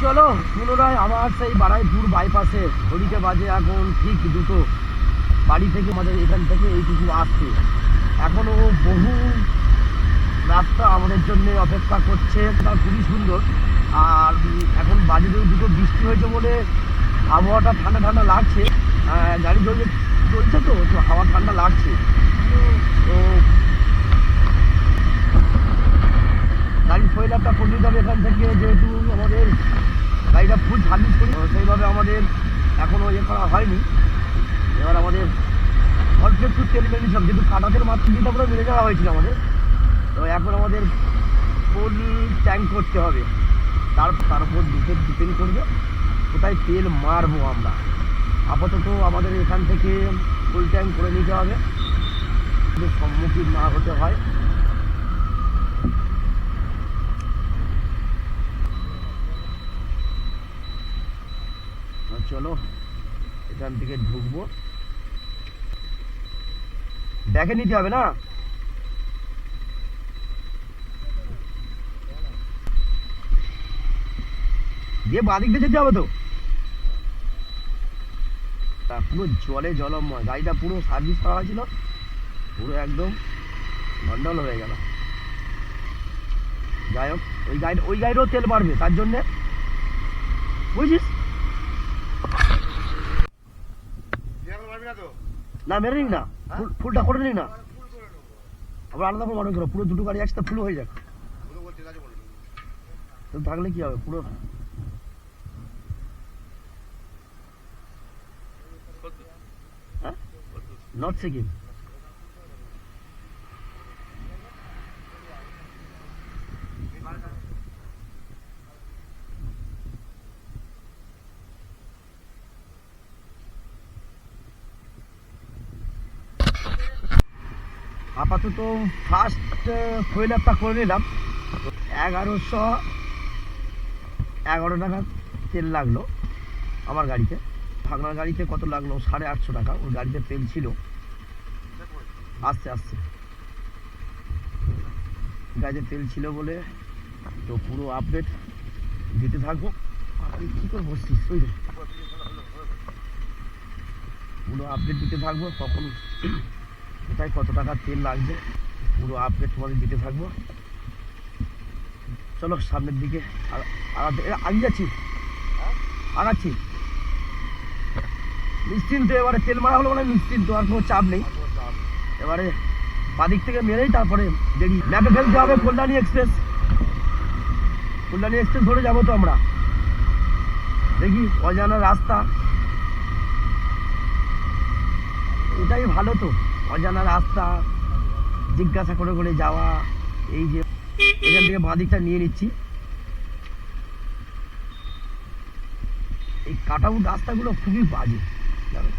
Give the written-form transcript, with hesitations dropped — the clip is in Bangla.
চলো পুনরায় আমার সেই বারাইপুর বাইপাসে ঘড়িতে বাজে এখন ঠিক 2টো। বাড়ি থেকে আমাদের এখান থেকে এইটুকু আসছে, এখনো বহু রাস্তা আমাদের জন্য অপেক্ষা করছে। তা খুবই সুন্দর। আর এখন বাজে 2টো, বৃষ্টি হয়েছে বলে আবহাওয়াটা ঠান্ডা ঠান্ডা লাগছে। গাড়ি চলছে তো একটু হাওয়া ঠান্ডা লাগছে। তো গাড়ির ফয়েলারটা করে নিতে হবে এখান থেকে, যেহেতু আমাদের গাড়িটা ফুল সার্ভিস করি সেইভাবে আমাদের এখনও ইয়ে করা হয়নি। এবার আমাদের অল্প একটু তেল মেরেছিলাম, যেহেতু কাটা তেল মাত্র দিতে পুরো মেরে যাওয়া হয়েছিল আমাদের। তো এখন আমাদের ফুল ট্যাঙ্ক করতে হবে, তার উপর ডিপেন্ড করবে কোথায় তেল মারবো আমরা। আপাতত আমাদের এখান থেকে ফুল ট্যাঙ্ক করে নিতে হবে, সম্মুখীন না হতে হয়। চলো এখান থেকে ঢুকবো, দেখে নিতে হবে না। দিয়ে বাদিক দিয়ে যেতে হবে তো। পুরো জলে জলময়, গাড়িটা পুরো সার্ভিস করা হয়েছিল, পুরো একদম গন্ডল হয়ে গেল। যাই হোক, ওই গাড়িরও তেল বাড়বে, তার জন্যে বুঝছিস না, মেরে নিক না, ফুলটা করে নিক না, আবার আলাদা করে মনে করো। পুরো 2টো গাড়ি একসাথে ফুল হয়ে যাক, থাকলে কি হবে পুরো। নর্থ সিকিম আপাতত ফার্স্ট ফয়েলারটা করে নিলাম। 1111 টাকা তেল লাগলো আমার গাড়িতে। ভাগনার গাড়িতে কত লাগলো? 850 টাকা। ওই গাড়িতে তেল ছিল, আসছে গাড়িতে তেল ছিল বলে তো পুরো আপডেট দিতে থাকবো। কী করে বসছিস ওই পুরো আপডেট দিতে থাকবো, কখন কোথায় কত টাকা তেল লাগছে পুরো আপডেট তোমাদের দিতে থাকবো। চলো সামনের দিকে আগাচ্ছি নিশ্চিন্ত। এবারে তেল মারা হলো মানে নিশ্চিন্ত, আর কোনো চাপ নেই। এবারে বাদিক থেকে মেরেই তারপরে দেরি ম্যাপে ফেলতে হবে। কল্যাণী এক্সপ্রেস ধরে যাবো তো আমরা। দেখি অজানা রাস্তা, এটাই ভালো তো, অজানা রাস্তা জিজ্ঞাসা করে করে যাওয়া। এই যে এখান থেকে বাঁদিকটা নিয়ে নিচ্ছি। এই কাট আউট রাস্তাগুলো খুবই বাজে জানো।